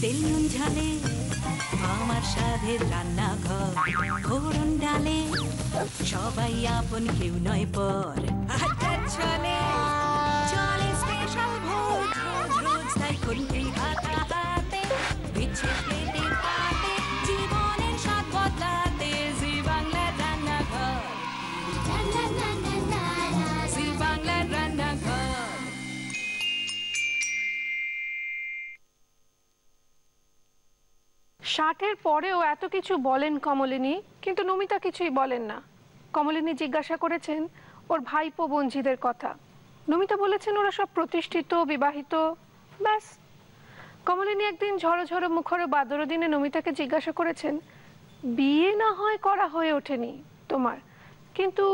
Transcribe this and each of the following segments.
তেল নুন ঝালে আমার সাধের রান্নাঘর, ফোড়ন ডালে সবাই আপন, কেউ নয় পর। চলে চলে স্পেশাল ভোজ, রোজ রোজ তাই খুন্তি হাতা হাতে, বিচ্ছে প্লেটে পাতে, জীবনের স্বাদ বদলাতে। জি বাংলার রান্নাঘর, জি বাংলার রান্নাঘর। 60-এর পরেও এত কিছু বলেন কমলিনী, কিন্তু নমিতা কিছুই বলেন না। কমলিনী জিজ্ঞাসা করেছেন ওর ভাইপো বোনঝিদের কথা। নমিতা বলেছেন ওরা সব প্রতিষ্ঠিত, বিবাহিত, ব্যাস। কমলিনী একদিন ঝড়ো ঝড়ো মুখরে বাদর দিনে নমিতাকে জিজ্ঞাসা করেছেন, বিয়ে না হয় করা হয়ে ওঠেনি তোমার, কিন্তু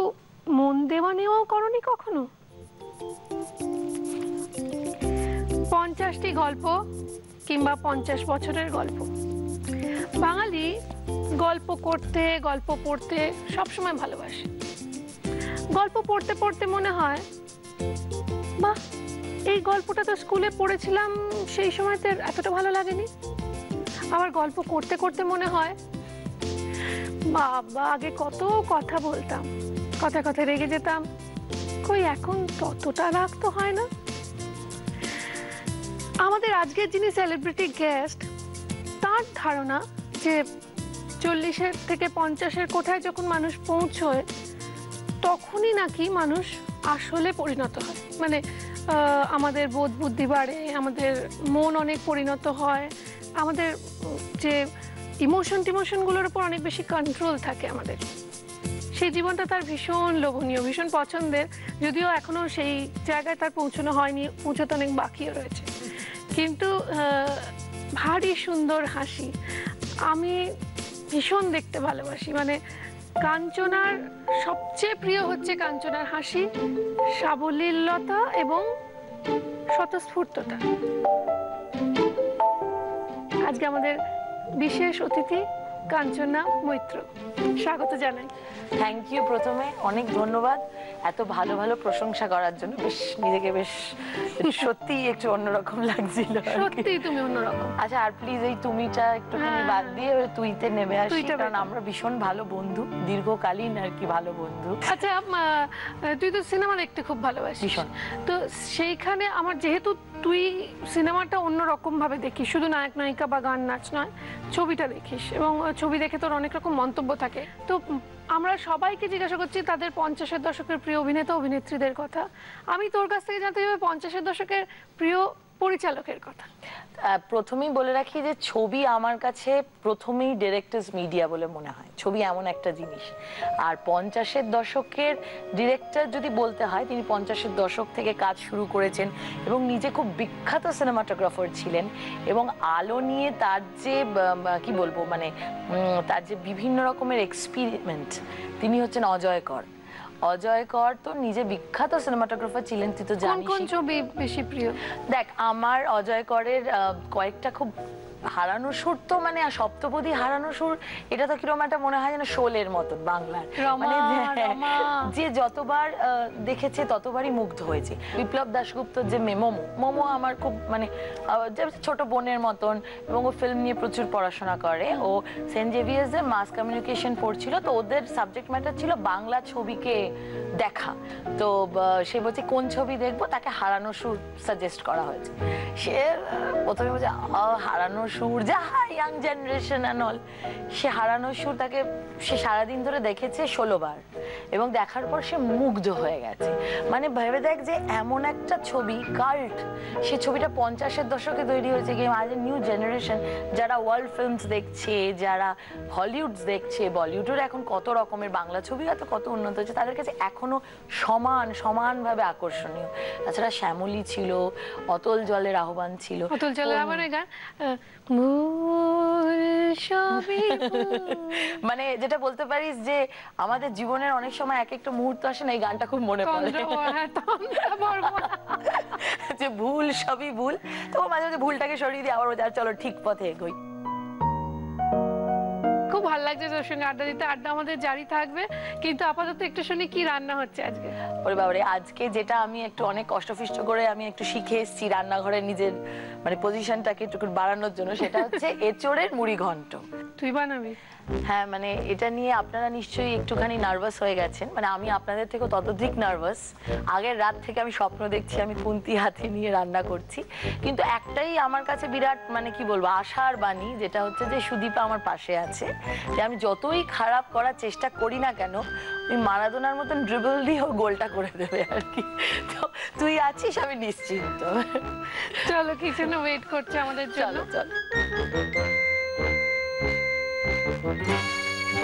মন দেওয়া নেওয়াও করনি কখনো? 50টি গল্প কিংবা 50 বছরের গল্প। বাঙালি গল্প করতে, গল্প পড়তে সবসময় ভালোবাসে। গল্প পড়তে পড়তে মনে হয়, বাহ, এই গল্পটা তো স্কুলে পড়েছিলাম, সেই সময়তে এতটা ভালো লাগেনি। আবার গল্প করতে করতে মনে হয়, বাবা, আগে কত কথা বলতাম, কথা কথা রেগে যেতাম, কই এখন ততটা রাগ তো হয় না। আমাদের আজকের যিনি সেলিব্রিটি গেস্ট, তার ধারণা যে 40-এর থেকে 50-এর কোঠায় যখন মানুষ পৌঁছয় তখনই নাকি মানুষ আসলে পরিণত হয়। মানে আমাদের বোধ বুদ্ধি বাড়ে, আমাদের মন অনেক পরিণত হয়, আমাদের যে টিমোশনগুলোর উপর অনেক বেশি কন্ট্রোল থাকে আমাদের। সেই জীবনটা তার ভীষণ লোভনীয়, ভীষণ পছন্দের, যদিও এখনো সেই জায়গায় তার পৌঁছানো হয়নি, পৌঁছাতে অনেক বাকিও রয়েছে। কিন্তু ভারী সুন্দর হাসি, আমি ভীষণ দেখতে ভালোবাসি। মানে কাঞ্চনার সবচেয়ে প্রিয় হচ্ছে কাঞ্চনার হাসি, সাবলীলতা এবং স্বতঃস্ফূর্ততা। আজকে আমাদের বিশেষ অতিথি কাঞ্চনা মৈত্র, স্বাগত জানাই। Thank you. প্রথমে অনেক ধন্যবাদ এত ভালো ভালো প্রশংসা করার জন্য। বেশ নিজেকে বেশ সত্যি একটু অন্যরকম লাগছিল। সত্যি তুমি অন্যরকম। আচ্ছা, আর প্লিজ এই তুমিটা একটুখানি বাদ দিয়ে তুইতে নেমে আসি, কারণ আমরা ভীষণ ভালো বন্ধু, দীর্ঘকালীন আর কি ভালো বন্ধু। আচ্ছা, তুই তো সিনেমা দেখতে খুব ভালোবাসিস ভীষণ, তো সেইখানে আমার যেহেতু তুই সিনেমাটা অন্যরকম ভাবে দেখিস, শুধু নায়ক নায়িকা বা গান নাচ নয়, ছবিটা দেখিস, এবং ছবি দেখে তোর অনেক রকম মন্তব্য থাকে। তো আমরা সবাইকে জিজ্ঞাসা করছি তাদের 50-এর দশকের প্রিয় অভিনেতা অভিনেত্রীদের কথা। আমি তোর কাছ থেকে জানতে চাইবো 50-এর দশকের প্রিয় পরিচালকের কথা। প্রথমেই বলে রাখি যে ছবি আমার কাছে প্রথমেই ডিরেক্টরস মিডিয়া বলে মনে হয়। ছবি এমন একটা জিনিস। আর 50-এর দশকের ডিরেক্টর যদি বলতে হয়, তিনি 50-এর দশক থেকে কাজ শুরু করেছেন এবং নিজে খুব বিখ্যাত সিনেমাটোগ্রাফার ছিলেন, এবং আলো নিয়ে তার যে কি বলবো, মানে তার যে বিভিন্ন রকমের এক্সপেরিমেন্ট, তিনি হচ্ছেন অজয় কর। অজয় কর তো নিজে বিখ্যাত সিনেমাটোগ্রাফার ছিলেন, তুই তো জানিস। কোন ছবি বেশি প্রিয়? দেখ, আমার অজয় করের কয়েকটা খুব হারানো সুর, তো মানে সপ্তপদী হারানো সুর, এটা তো কিরকম একটা মনে হয় যেন শোলের মতন বাংলার, মানে যে যতবার দেখেছে ততবারই মুগ্ধ হয়েছে। বিপ্লব দাশগুপ্তর যে মোমো আমার খুব মানে ছোট বোনের মতন, এবং ও ফিল্ম নিয়ে প্রচুর পড়াশোনা করে। ও সেন্ট জেভিয়ার্সের মাস কমিউনিকেশন পড়ছিল, তো ওদের সাবজেক্ট ম্যাটার ছিল বাংলা ছবিকে দেখা। তো সে বলছে কোন ছবি দেখবো, তাকে হারানো সুর সাজেস্ট করা হয়েছে। সে প্রথমে বলছে হারানো সুর, যা ইয়াং জেনারেশন অ্যান্ড অল, সে হারানো সুর তাকে সে সারাদিন ধরে দেখেছে 16 বার, এবং দেখার পর সে মুগ্ধ হয়ে গেছে। মানে ভেবে দেখ যে এমন একটা ছবি, কাল্ট, সে ছবিটা 50-এর দশকে তৈরি হয়েছে। কি আজ নিউ জেনারেশন যারা ওয়ার্ল্ড ফিল্মস দেখছে, যারা হলিউডস দেখছে, বলিউডের এখন কত রকমের বাংলা ছবি এত কত উন্নত হচ্ছে, তাদের কাছে এখনো সমানভাবে আকর্ষণীয়। তাছাড়া শ্যামলী ছিল, অতল জলের আহ্বান ছিল। অতল জলের আহ্বানের গান মানে যেটা বলতে পারিস যে আমাদের জীবনের অনেক সময় এক একটা মুহূর্ত আসে না, এই গানটা খুব মনে পড়ে যে ভুল সবই ভুল, তো মাঝে মাঝে ভুলটাকে সরিয়ে দিয়ে আবার চলো ঠিক পথে এগোই। খুব ভালো লাগছে তোর সঙ্গে আড্ডা দিতে, আড্ডা আমাদের জারি থাকবে, কিন্তু আপাতত একটু শুনি কি রান্না হচ্ছে আজকে। ওরে বাবারে, আজকে যেটা আমি একটু অনেক কষ্টফিষ্ট করে আমি একটু শিখে এসেছি রান্নাঘরে নিজের মানে পজিশনটাকে একটু বাড়ানোর জন্য, সেটা হচ্ছে এঁচোড়ের মুড়ি ঘন্ট। তুই বানাবি? হ্যাঁ, মানে এটা নিয়ে আপনারা নিশ্চয়ই একটুখানি নার্ভাস হয়ে গেছেন, মানে আমি আপনাদের থেকে ততোধিক নার্ভাস। আগের রাত থেকে আমি স্বপ্ন দেখছি আমি খুন্তি হাতে নিয়ে রান্না করছি, কিন্তু একটাই আমার কাছে বিরাট মানে কি বলবো আশার বাণী, যেটা হচ্ছে যে সুদীপা আমার পাশে আছে, যে আমি যতই খারাপ করার চেষ্টা করি না কেন ওই মারাদোনার মতন ড্রিবল দিয়ে ও গোলটা করে দেবে আর কি। তো তুই আছিস, আমি নিশ্চিন্ত। চলো কিচেনে ওয়েট করছে আমাদের জন্য। চলো চলো।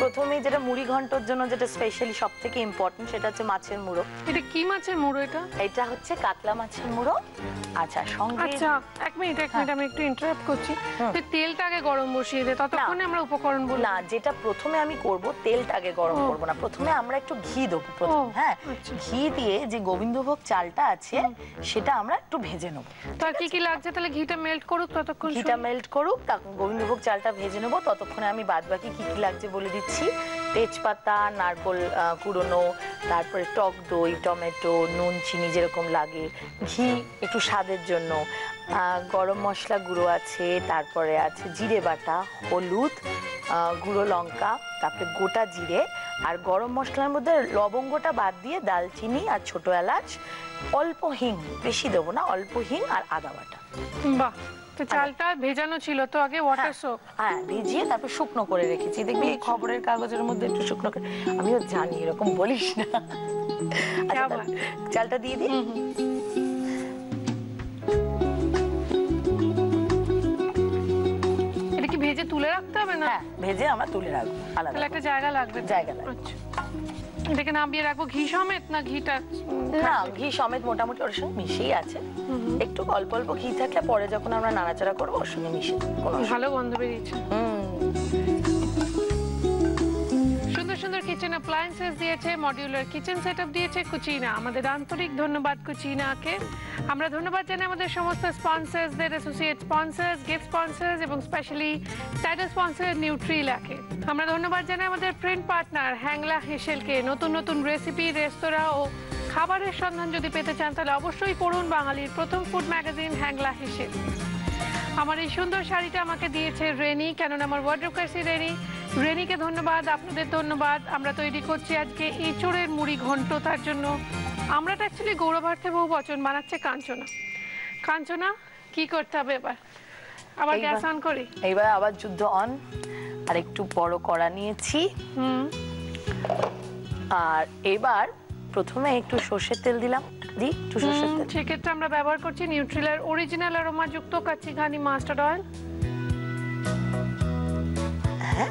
প্রথমেই যেটা মুড়ি ঘন্টর জন্য যেটা স্পেশালি সব থেকে ইম্পর্টেন্ট, সেটা হচ্ছে মাছের মুড়ো। এটা কি মাছের মুড়ো? এটা হচ্ছে কাতলা মাছের মুড়ো। আচ্ছা, সঙ্গে আচ্ছা এক মিনিট আমি একটু ইন্টারাপ্ট করছি। তুই তেলটা আগে গরম বসিয়ে দে, ততক্ষণে আমরা উপকরণ বলি। না, যেটা প্রথমে আমি করব, তেলটা আগে গরম করব না, প্রথমে আমরা একটু ঘি দেবো প্রথমে। হ্যাঁ, ঘি দিয়ে যে গোবিন্দভোগ চালটা আছে সেটা আমরা একটু ভেজে নেবো। তো আর কি কি লাগছে তাহলে? ঘিটা মেল্ট করুক ততক্ষণ। ঘিটা মেল্ট করুক, তখন গোবিন্দভোগ চালটা ভেজে নেবো, ততক্ষণে আমি বাদ বাকি কি কি লাগছে বলে দিচ্ছি। তেজপাতা, নারকোল কুড়োনো, তারপরে টক দই, টমেটো, নুন, চিনি যেরকম লাগে, ঘি একটু স্বাদের জন্য, গরম মশলা গুঁড়ো আছে, তারপরে আছে জিরে বাটা, হলুদ, গুঁড়ো লঙ্কা, তারপরে গোটা জিরে, আর গরম মশলার মধ্যে লবঙ্গটা বাদ দিয়ে দালচিনি আর ছোট এলাচ, অল্প হিং, বেশি দেবো না, অল্প হিং আর আদা বাটা। বাহ, তো চালটা ভেজানো ছিল তো আগে ওয়াটার সোক? হ্যাঁ, ভিজিয়ে তারপর শুকনো করে রেখেছি। দেখবি এই খবরের কাগজের মধ্যে একটু শুকনো করে, আমিও জানি এরকম বলিস না। আচ্ছা, চালটা দিয়ে দিই। এটা কি ভেজে তুলে রাখতে হবে না? হ্যাঁ, ভেজে আমরা তুলে রাখবো আলাদা। তাহলে একটা জায়গা লাগবে। আচ্ছা, এটাকে নামিয়ে রাখবো ঘি সমেত না ঘিটা? না, ঘি সমেত মোটামুটি ওর সঙ্গে মিশেই আছে। একটু অল্প অল্প ঘি থাকলে পরে যখন আমরা নাড়াচাড়া করবো ওর সঙ্গে মিশে ভালো গন্ধ বেরিয়েছে। সুন্দর সুন্দর কিচেন অ্যাপ্লায়েন্সেস দিয়েছে, মডিউলার কিচেন সেটআপ দিয়েছে কুচিনা। আমাদের আন্তরিক ধন্যবাদ কুচিনাকে। আমরা ধন্যবাদ জানাই আমাদের সমস্ত স্পন্সরসদের, অ্যাসোসিয়েট স্পন্সরস, গিফট স্পন্সরস এবং স্পেশালি টাইটেল স্পন্সর নিউট্রিলাকে। আমরা ধন্যবাদ জানাই আমাদের প্রিন্ট পার্টনার হ্যাংলা হেসেলকে। নতুন নতুন রেসিপি, রেস্তোরাঁ ও খাবারের সন্ধান যদি পেতে চান তাহলে অবশ্যই পড়ুন বাঙালির প্রথম ফুড ম্যাগাজিন হ্যাংলা হেসেল। আমার এই সুন্দর শাড়িটা আমাকে দিয়েছে রেনি, কেননা আমার ওয়ার্ডরোব কাছে রেনি। রেনিকে ধন্যবাদ, আপনাদের ধন্যবাদ। আমরা তৈরি করছি আজকে এঁচোড়ের মুড়ি ঘন্ট। তার জন্য আমরা অ্যাকচুয়ালি গৌরবার্থে বহু বচন বানাচ্ছে কাঞ্চনা। কাঞ্চনা, কি করতে হবে এবার? আবার গ্যাস অন করি? এইবার আবার যুদ্ধ অন। আর একটু বড় কড়া নিয়েছি। আর এবার প্রথমে একটু সর্ষের তেল দিলাম। একটু সর্ষের তেল। সেক্ষেত্রে আমরা ব্যবহার করছি নিউট্রিলার অরিজিনাল অ্যারোমা যুক্ত কাচ্চি ঘানি মাস্টার্ড অয়েল। হ্যাঁ,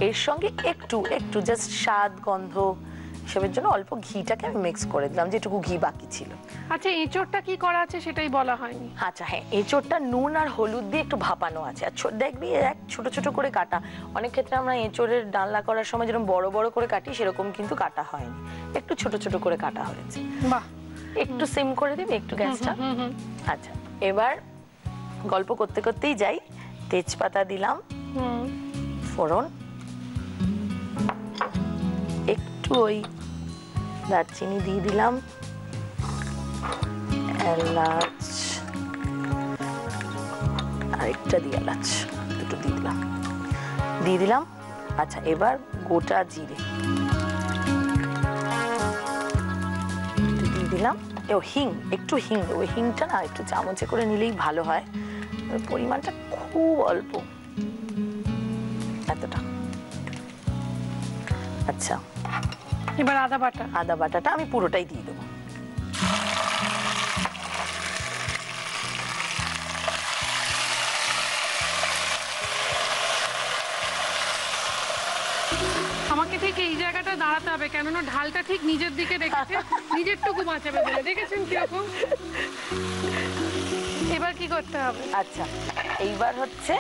এর সঙ্গে একটু একটু জাস্ট স্বাদ গন্ধ হিসেবের জন্য অল্প ঘিটাকে আমি মিক্স করে দিলাম, যেটুকু ঘি বাকি ছিল। আচ্ছা, এঁচোড়টা কি করা আছে সেটাই বলা হয়নি। আচ্ছা হ্যাঁ, এঁচোড়টা নুন আর হলুদ দিয়ে একটু ভাপানো আছে। আর দেখবি এক ছোট ছোট করে কাটা। অনেক ক্ষেত্রে আমরা এঁচোড়ের ডালনা করার সময় যেরকম বড় বড় করে কাটি সেরকম কিন্তু কাটা হয়নি, একটু ছোট ছোট করে কাটা হয়েছে। বাহ, একটু সিম করে দিবি একটু গ্যাসটা। আচ্ছা, এবার গল্প করতে করতেই যাই। তেজপাতা দিলাম, ফোড়ন, একটু ওই দারচিনি দিয়ে দিলাম, এলাচ, আরেকটা দিয়ে এলাচ, দুটো দিয়ে দিলাম। আচ্ছা, এবার গোটা জিরে দিয়ে দিলাম। হিং, একটু হিং, ওই হিংটা না একটু চামচে করে নিলেই ভালো হয়, পরিমাণটা খুব অল্প, এতটা। আচ্ছা, এবার আদা বাটা। আদা বাটাটা আমি পুরোটাই দিয়ে দেবো। আমাকে ঠিক এই জায়গাটা দাঁড়াতে হবে, কেননা ঢালটা ঠিক নিজের দিকে রেখেছে, নিজের টুকু বাঁচাবে বলে। দেখেছেন কিরকম? এবার কি করতে হবে? আচ্ছা, এইবার হচ্ছে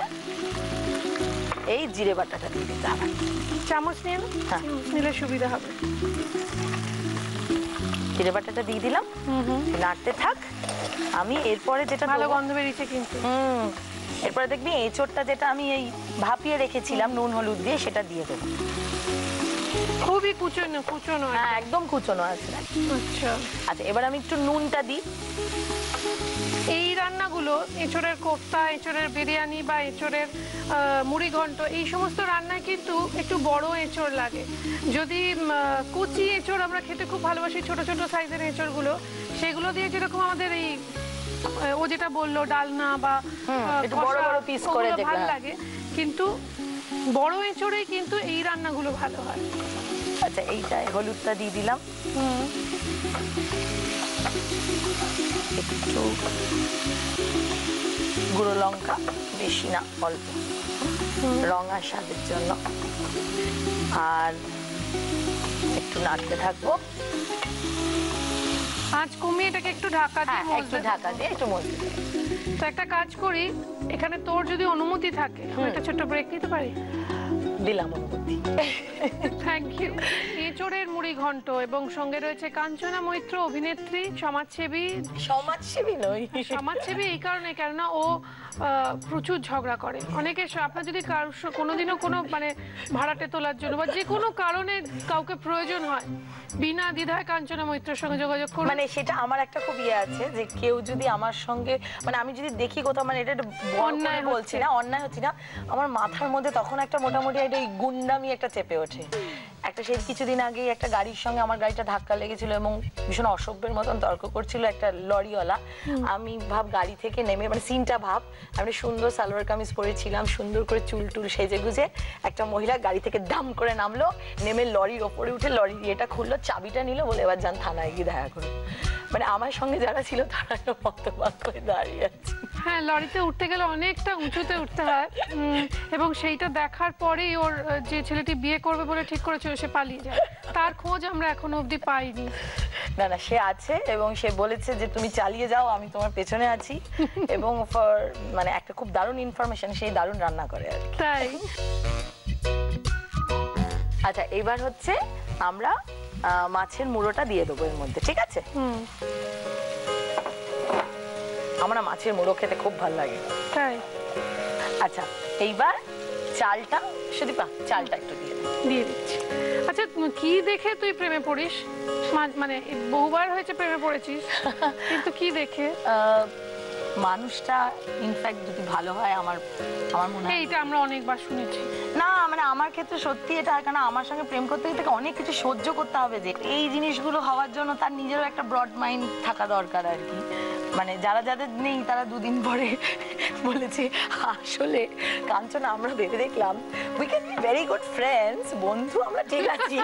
এই জিরে বাটাটা দিয়ে দিতে হবে। চামচ নিয়ে নিলে সুবিধা হবে। জিরে বাটাটা দিয়ে দিলাম, নাড়তে থাক। আমি এরপরে যেটা ভালো গন্ধ বেরিয়েছে কিন্তু। এরপরে দেখবি এঁচোড়টা যেটা আমি এই ভাপিয়ে রেখেছিলাম নুন হলুদ দিয়ে, সেটা দিয়ে দেবো। খুবই কুচনো হ্যাঁ, একদম কুচনো আছে। আচ্ছা আচ্ছা, এবার আমি একটু নুনটা দিই। এই রান্নাগুলো, এঁচোড়ের কোফতা, এঁচোড়ের বিরিয়ানি বা এঁচোড়ের মুড়ি ঘন্ট, এই সমস্ত রান্নায় কিন্তু একটু বড় এঁচোড় লাগে। যদি কুচি এঁচোড় আমরা খেতে খুব ভালোবাসি, ছোট ছোট সাইজের এঁচোড়গুলো, সেগুলো দিয়ে যেরকম আমাদের এই ও যেটা বললো ডালনা বা বড় বড় পিস করে ভালো লাগে, কিন্তু বড় এঁচোড়েই কিন্তু এই রান্নাগুলো ভালো হয়। আচ্ছা, এইটাই হলুদটা দিয়ে দিলাম, একটু গুঁড়ো লঙ্কা, বেশি না অল্প, রং আর স্বাদের জন্য, আর একটু নাড়তে থাকবো। আঁচ কমিয়ে এটাকে একটু ঢাকা দিয়ে, একটু ঢাকা দিয়ে একটু মজতে দেব। তো একটা কাজ করি, এখানে তোর যদি অনুমতি থাকে আমি একটা ছোট্ট ব্রেক নিতে পারি? দিলাম অনুমতি। Thank you. এঁচোড়ের মুড়ি ঘন্ট এবং সঙ্গে রয়েছে কাঞ্চনা মৈত্র, অভিনেত্রী, সমাজসেবী নই, সমাজসেবী এই কারণে কেননা ও প্রচুর ঝগড়া করে। অনেকে আপনার যদি কোনোদিনও কোনো মানে ভাড়াটে তোলার জন্য বা যে কোনো কারণে কাউকে প্রয়োজন হয়, বিনা দ্বিধায় কাঞ্চনা মৈত্রের সঙ্গে যোগাযোগ করুন। মানে সেটা আমার একটা খুব আছে যে কেউ যদি আমার সঙ্গে, মানে আমি যদি দেখি কোথাও, মানে এটা অন্যায় বলছি না, অন্যায় হচ্ছে না, আমার মাথার মধ্যে তখন একটা মোটামুটি একটা গুন্ডামি একটা চেপে ওঠে। একটা সেই কিছুদিন আগে একটা গাড়ির সঙ্গে আমার গাড়িটা ধাক্কা লেগেছিল এবং ভীষণ অসভ্যের মতন তর্ক করছিল একটা লরিওয়ালা। আমি গাড়ি থেকে নেমে, মানে সিনটা আমি সুন্দর সালোয়ার কামিজ পরেছিলাম, সুন্দর করে চুল টুল সেজে গুজে, একটা মহিলা গাড়ি থেকে দাম করে নামলো, নেমে লরির ওপরে উঠে লরির ইয়েটা খুললো, চাবিটা নিল, বলে এবার যান থানায় গিয়ে দেখা করুন। মানে আমার সঙ্গে যারা ছিল তারা মতবাদ করে দাঁড়িয়ে আছে। হ্যাঁ, লরিতে উঠতে গেলে অনেকটা উঁচুতে উঠতে হয়, এবং সেইটা দেখার পরেই ওর যে ছেলেটি বিয়ে করবে বলে ঠিক করেছিল সে পালিয়ে যায়। তার খোঁজ আমরা এখনো অবধি পাইনি। না না, সে আছে এবং সে বলেছে যে তুমি চালিয়ে যাও, আমি তোমার পেছনে আছি, এবং মানে একটা খুব দারুণ ইনফরমেশন, সেই দারুণ রান্না করে আর কি। তাই। আচ্ছা, এবার হচ্ছে আমরা মাছের মুড়োটা দিয়ে দেবো এর মধ্যে, ঠিক আছে? আমরা মাছের মুড়ো খেতে খুব ভালো লাগে। তাই। আচ্ছা, এইবার চালটা, সুদীপা চালটা একটু দিয়ে দিচ্ছি। আচ্ছা, কি দেখে তুই প্রেমে পড়িস? মানে বহুবার হয়েছে প্রেমে পড়েছিস, কিন্তু কি দেখে? মানুষটা ইনফ্যাক্ট যদি ভালো হয়, আমার মনে হয় এইটা আমরা অনেকবার শুনেছি। না, মানে আমার ক্ষেত্রে সত্যি এটা, কারণ আমার সঙ্গে প্রেম করতে গেলে অনেক কিছু সহ্য করতে হবে, যে এই জিনিসগুলো হওয়ার জন্য তার নিজেরও একটা ব্রড মাইন্ড থাকা দরকার আর কি। মানে যাদের নেই তারা দুদিন পরে বলেছে আসলে কাঞ্চনা আমরা ভেবে দেখলাম we can be very good friends, বন্ধু আমরা ঠিক আছি,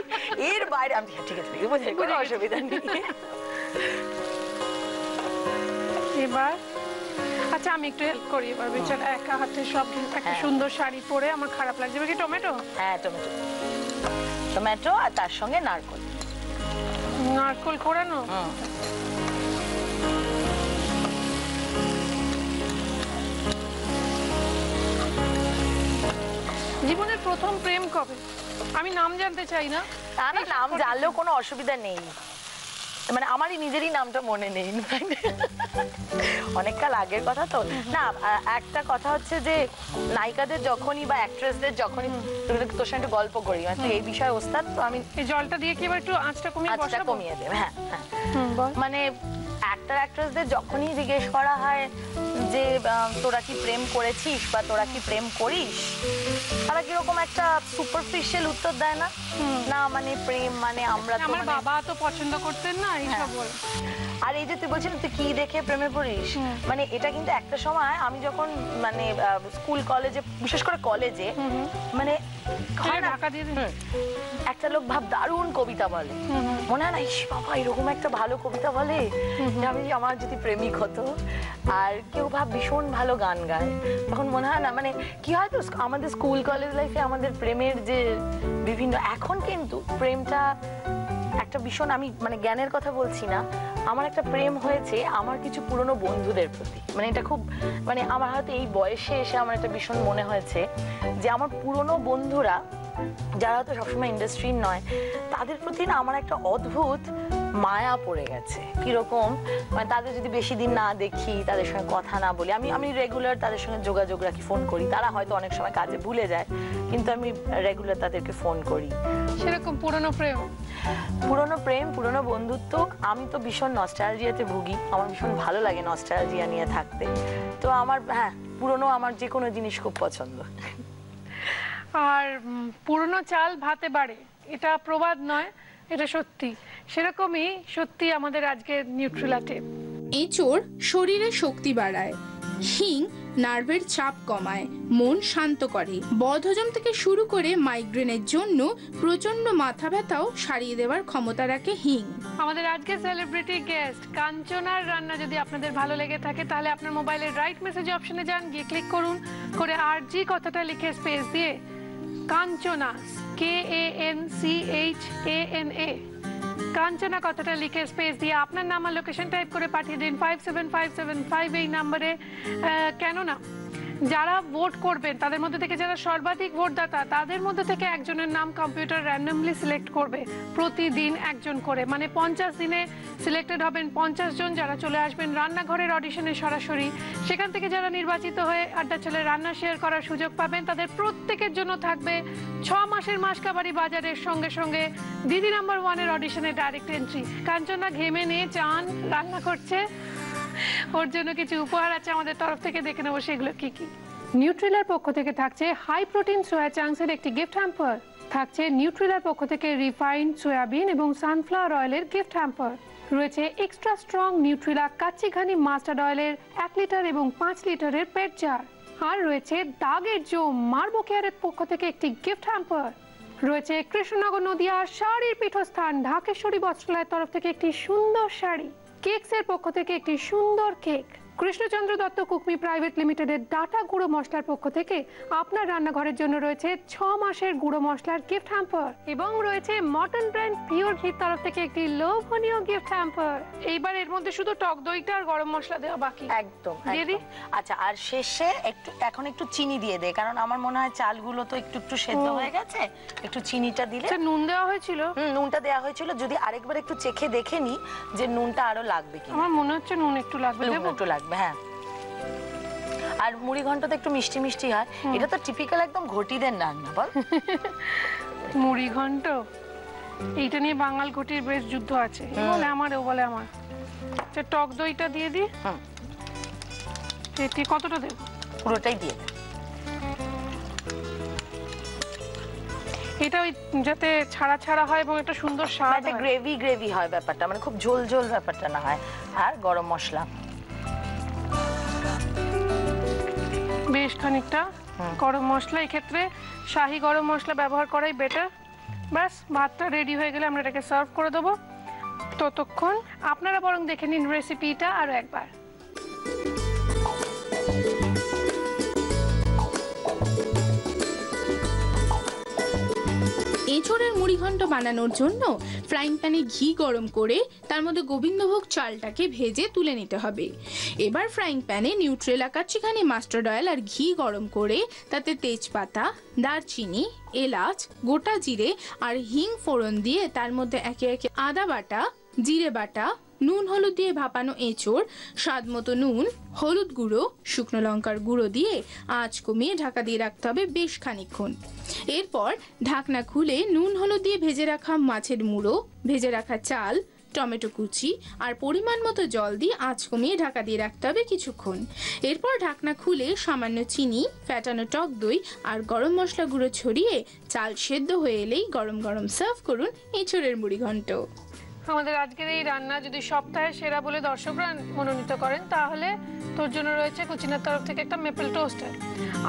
এর বাইরে আমি ঠিক আছে, কোনো অসুবিধা নেই। এবার আচ্ছা, আমি একটু হেল্প করি এবার। বেচারা একা হাতে সব, একটা সুন্দর শাড়ি পরে আমার খারাপ লাগছে। কি টমেটো? হ্যাঁ, টমেটো আর তার সঙ্গে নারকোল কোরানো। জীবনের প্রথম প্রেম কবে? আমি নাম জানতে চাই না। নাম জানলেও কোনো অসুবিধা নেই, মানে আমারই নিজেরই নামটা মনে নেই, অনেককাল আগের কথা তো। না, একটা কথা হচ্ছে যে নায়িকাদের যখনই বা অ্যাক্ট্রেসদের যখনই, তোর সঙ্গে একটু গল্প করি, মানে এই বিষয়ে ওস্তাদ তো আমি। এই জলটা দিয়ে কি এবার একটু আঁচটা কমিয়ে দেবে? হ্যাঁ, মানে অ্যাক্টর অ্যাক্ট্রেসদের যখনই জিজ্ঞেস করা হয় যে তোরা কি প্রেম করেছিস বা তোরা কি প্রেম করিস, তারা কিরকম একটা সুপারফিশিয়াল উত্তর দেয় না? না, মানে প্রেম মানে আমরা তো, আমার বাবা তো পছন্দ করতেন না এইসব বলে। আর এই যে তুই বলছিস তুই কি দেখে প্রেমে পড়িস, মানে এটা কিন্তু একটা সময় আমি যখন মানে স্কুল কলেজে, বিশেষ করে কলেজে, মানে একটা লোক দারুণ কবিতা বলে, মনে হয় না ইস বাবা এরকম একটা ভালো কবিতা বলে, আমি আমার যদি প্রেমিক হতো। আর কেউ ভীষণ ভালো গান গায়, তখন মনে হয় না, মানে কি হয় তো আমাদের স্কুল কলেজ লাইফে আমাদের প্রেমের যে বিভিন্ন, এখন কিন্তু প্রেমটা একটা ভীষণ, আমি মানে জ্ঞানের কথা বলছি না, আমার একটা প্রেম হয়েছে আমার কিছু পুরনো বন্ধুদের প্রতি। মানে এটা খুব, মানে আমার হয়তো এই বয়সে এসে আমার একটা ভীষণ মনে হয়েছে যে আমার পুরনো বন্ধুরা যারা হয়তো সবসময় ইন্ডাস্ট্রির নয়, তাদের প্রতি না আমার একটা অদ্ভুত মায়া পড়ে গেছে। কিরকম মানে তাদের যদি বেশি দিন না দেখি, তাদের সঙ্গে কথা না বলি, আমি রেগুলার তাদের সঙ্গে যোগাযোগ রাখি, ফোন করি। তারা হয়তো অনেক সময় কাজে ভুলে যায়, কিন্তু আমি রেগুলার তাদেরকে ফোন করি। সেরকম পুরনো প্রেম, পুরনো বন্ধুত্ব। আমি তো ভীষণ নস্টালজিয়াতে ভুগি, আমার ভীষণ ভালো লাগে নস্টালজিয়া নিয়ে থাকতে। তো আমার পুরনো আমার যে কোনো জিনিস খুব পছন্দ। আর পুরনো চাল ভাতে বাড়ে, এটা প্রবাদ নয়, এটা সত্যি। সেরকমই সত্যি আমাদের আজকে নিউট্রিলাতে। এঁচোড় শরীরে শক্তি বাড়ায়, হিং নার্ভের চাপ কমায়, মন শান্ত করে, বদহজম থেকে শুরু করে মাইগ্রেনের জন্য প্রচন্ড মাথা ব্যথাও সারিয়ে দেওয়ার ক্ষমতা রাখে হিং। আমাদের আজকে সেলিব্রিটি গেস্ট কাঞ্চনার রান্না যদি আপনাদের ভালো লেগে থাকে, তাহলে আপনার মোবাইলের রাইট মেসেজ অপশনে যান, গিয়ে ক্লিক করুন, করে আরজি কথাটা লিখে স্পেস দিয়ে কাঞ্চনা, KANCHANA, কাঞ্চনা কথাটা লিখে স্পেস দিয়ে আপনার নাম আর লোকেশন টাইপ করে পাঠিয়ে দিন 57575 এই নম্বরে। কেননা যারা ভোট করবেন তাদের মধ্যে থেকে যারা সর্বাধিক ভোটদাতা, তাদের মধ্যে থেকে একজনের নাম কম্পিউটার র্যান্ডমলি সিলেক্ট করবে, প্রতিদিন একজন করে। মানে 50 দিনে সিলেক্টেড হবেন 50 জন, যারা চলে আসবেন রান্নাঘরের অডিশনে সরাসরি। সেখান থেকে যারা নির্বাচিত হয়ে আড্ডা চলে রান্না শেয়ার করার সুযোগ পাবেন, তাদের প্রত্যেকের জন্য থাকবে 6 মাসের মাসকাবাড়ি বাজারের সঙ্গে সঙ্গে দিদি নাম্বার 1-এর অডিশনে ডাইরেক্ট এন্ট্রি। কাঞ্চনা ঘেমে নিয়ে চান রান্না করছে, ওর জন্য কিছু উপহার আছে আমাদের তরফ থেকে, দেখে নেবো সেগুলো কি কি। নিউট্রিলার পক্ষ থেকে থাকছে হাই প্রোটিন সোয়া চাংসের একটি গিফট হ্যাম্পার, থাকছে নিউট্রিলার পক্ষ থেকে রিফাইন্ড সয়াবিন এবং সানফ্লাওয়ার অয়েলের গিফট হ্যাম্পার, রয়েছে extra strong Nutrela kachi ghani mustard অয়েলের 1 লিটার এবং 5 লিটারের পেট জার, আর রয়েছে দাগের জো মার্বো কেয়ারের পক্ষ থেকে একটি গিফট হ্যাম্পার, রয়েছে কৃষ্ণনগর নদিয়ার শাড়ির পীঠস্থান ঢাকেশ্বরী বস্ত্রালয়ের তরফ থেকে একটি সুন্দর শাড়ি, কেকসের পক্ষ থেকে একটি সুন্দর কেক, কৃষ্ণচন্দ্র দত্ত কুকমি প্রাইভেট লিমিটেডের ডাটা গুঁড়ো মশলার পক্ষ থেকে আপনার রান্নাঘরের জন্য রয়েছে 6 মাসের গুঁড়ো মশলার গিফট হ্যাম্পার, এবং রয়েছে মটন ব্র্যান্ড পিওর ঘির তরফ থেকে একটি লোভনীয় গিফট হ্যাম্পার। এইবার এর মধ্যে শুধু টক দইটা আর গরম মশলা দেওয়া বাকি। একদম দিয়ে দিই। আচ্ছা, আর শেষে এখন একটু চিনি দিয়ে দে, কারণ আমার মনে হয় চালগুলো তো একটু সেদ্ধ হয়ে গেছে, একটু চিনিটা দিলে। নুন দেওয়া হয়েছিল? নুনটা দেওয়া হয়েছিল, যদি আরেকবার একটু চেখে দেখে নি যে নুনটা আরো লাগবে কি। আমার মনে হচ্ছে নুন একটু লাগবে। একটু লাগবে, হ্যাঁ। আর মুড়ি ঘন্ট তো একটু মিষ্টি মিষ্টি হয়, এটা তো টিপিক্যাল একদম ঘটিদের রান্না, বল। মুড়ি ঘন্ট, এইটা নিয়ে বাঙাল ঘটির বেশ যুদ্ধ আছে, বলে আমার ও বলে আমার। আচ্ছা, টক দইটা দিয়ে দি। এটি কতটা দেব? পুরোটাই দিয়ে দে। এটা ওই যাতে ছাড়া ছাড়া হয় এবং একটা সুন্দর স্বাদ হয়, গ্রেভি হয় ব্যাপারটা, মানে খুব ঝোল ঝোল ব্যাপারটা না হয়। আর গরম মশলা বেশ খানিকটা গরম মশলা, এক্ষেত্রে শাহি গরম মশলা ব্যবহার করাই বেটার। ব্যাস, ভাতটা রেডি হয়ে গেলে আমরা এটাকে সার্ভ করে দেবো। ততক্ষণ আপনারা বরং দেখে নিন রেসিপিটা আরো একবার। এঁচোড়ের মুড়িঘণ্ট বানানোর জন্য ফ্রাইং প্যানে ঘি গরম করে তার মধ্যে গোবিন্দভোগ চালটাকে ভেজে তুলে নিতে হবে। এবার ফ্রাইং প্যানে নিউট্রেলা কাচ্চিঘানি মাস্টার্ড অয়েল আর ঘি গরম করে তাতে তেজপাতা, দারচিনি, এলাচ, গোটা জিরে আর হিং ফোড়ন দিয়ে তার মধ্যে একে একে আদা বাটা, জিরে বাটা, নুন হলুদ দিয়ে ভাপানো এঁচোড়, স্বাদ মতো নুন, হলুদ গুঁড়ো, শুকনো লঙ্কার গুঁড়ো দিয়ে আঁচ কমিয়ে ঢাকা দিয়ে রাখতে হবে বেশ খানিকক্ষণ। এরপর ঢাকনা খুলে নুন হলুদ দিয়ে ভেজে রাখা মাছের মুড়ো, ভেজে রাখা চাল, টমেটো কুচি আর পরিমাণ মতো জল দিয়ে আঁচ কমিয়ে ঢাকা দিয়ে রাখতে হবে কিছুক্ষণ। এরপর ঢাকনা খুলে সামান্য চিনি, ফ্যাটানো টক দই আর গরম মশলা গুঁড়ো ছড়িয়ে চাল সেদ্ধ হয়ে এলেই গরম গরম সার্ভ করুন এঁচোড়ের মুড়িঘণ্ট। আমাদের আজকের এই রান্না যদি সপ্তাহের সেরা বলে দর্শকরা মনোনীত করেন, তাহলে তোর জন্য রয়েছে কুচিনার তরফ থেকে একটা মেপল টোস্টার।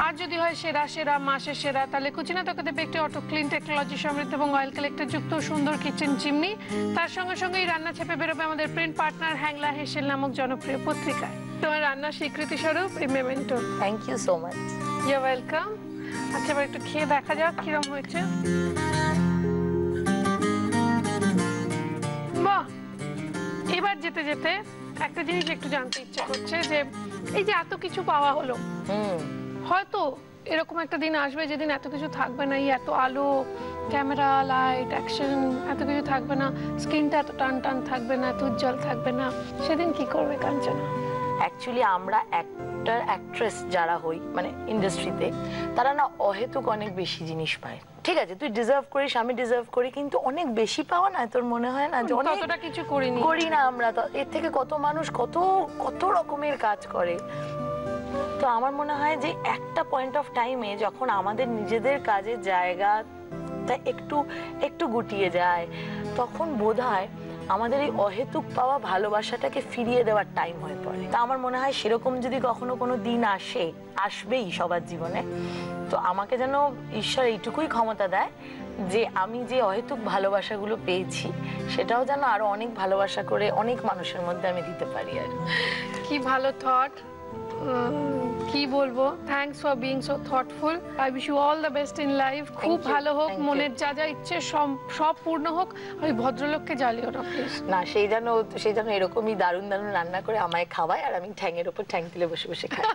আর যদি হয় সেরা মাসের সেরা, তাহলে কুচিনা তোকে দেবে একটি অটো ক্লিন টেকনোলজি সমৃদ্ধ এবং অয়েল কালেক্টর যুক্ত সুন্দর কিচেন চিমনি। তার সঙ্গে সঙ্গে এই রান্না ছেপে বেরোবে আমাদের প্রিন্ট পার্টনার হ্যাংলা হেসেল নামক জনপ্রিয় পত্রিকায়। তোমার রান্নার স্বীকৃতি স্বরূপ এই memento. Thank you so much. You welcome. আচ্ছা, এবার একটু খেয়ে দেখা যাক কিরম হয়েছে। বাহ, এবার যেতে যেতে একটা জিনিস একটু জানতে ইচ্ছে করছে, যে এই যে এত কিছু পাওয়া হলো, হয়তো এরকম একটা দিন আসবে যেদিন এত কিছু থাকবে না, এই এত আলো, ক্যামেরা, লাইট, অ্যাকশন এত কিছু থাকবে না, স্ক্রিনটা এত টান টান থাকবে না, এত উজ্জ্বল থাকবে না, সেদিন কি করবে কাঞ্চনা? অ্যাকচুয়ালি আমরা অ্যাক্টর অ্যাক্ট্রেস যারা হই মানে ইন্ডাস্ট্রিতে, তারা না অহেতুক অনেক বেশি জিনিস পায়। ঠিক আছে, তুই ডিজার্ভ করিস, আমি ডিজার্ভ করি, কিন্তু অনেক বেশি পাওয়া না তোর মনে হয় না? অতটা কিছু করি না আমরা, তো এর থেকে কত মানুষ কত কত রকমের কাজ করে। তো আমার মনে হয় যে একটা পয়েন্ট অফ টাইমে যখন আমাদের নিজেদের কাজের জায়গাটা একটু একটু গুটিয়ে যায়, তখন বোধহয় আমাদের এই অহেতুক পাওয়া ভালোবাসাটাকে ফিরিয়ে দেওয়ার টাইম হয়ে পড়ে। তা আমার মনে হয় সেরকম যদি কখনো কোনো দিন আসে, আসবেই সবার জীবনে, তো আমাকে যেন ঈশ্বর এইটুকুই ক্ষমতা দেয় যে আমি যে অহেতুক ভালোবাসাগুলো পেয়েছি সেটাও যেন আরো অনেক ভালোবাসা করে অনেক মানুষের মধ্যে আমি দিতে পারি। আর কি ভালো থট, কি বলবো, thanks for being so thoughtful. I wish you all the best in life. খুব ভালো হোক, মনের যা যা ইচ্ছে সব পূর্ণ হোক। ওই ভদ্রলোককে জ্বালিও না প্লিজ। না, সেই যেন এরকমই দারুণ দারুণ রান্না করে আমায় খাওয়ায় আর আমি ঠ্যাংয়ের ওপর ঠ্যাং তুলে বসে বসে খাই।